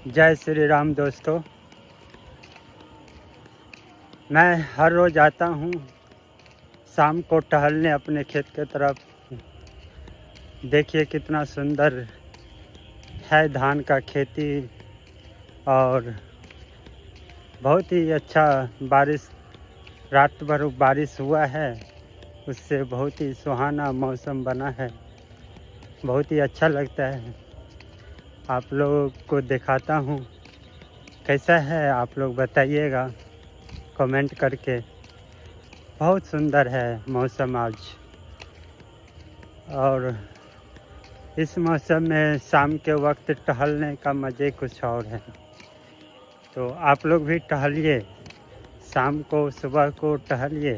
जय श्री राम दोस्तों। मैं हर रोज़ आता हूँ शाम को टहलने अपने खेत की तरफ। देखिए कितना सुंदर है धान का खेती और बहुत ही अच्छा बारिश, रात भर बारिश हुआ है, उससे बहुत ही सुहाना मौसम बना है। बहुत ही अच्छा लगता है। आप लोगों को दिखाता हूँ कैसा है, आप लोग बताइएगा कमेंट करके। बहुत सुंदर है मौसम आज, और इस मौसम में शाम के वक्त टहलने का मज़े कुछ और है। तो आप लोग भी टहलिए, शाम को सुबह को टहलिए।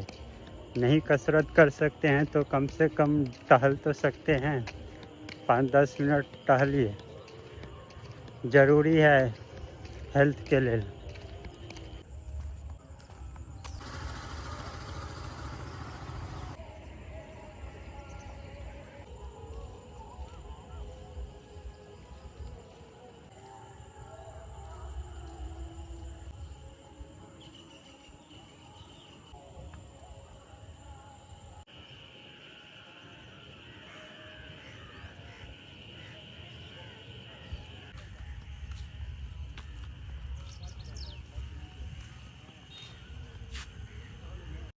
नहीं कसरत कर सकते हैं तो कम से कम टहल तो सकते हैं, 5-10 मिनट टहलिए, ज़रूरी है हेल्थ के लिए।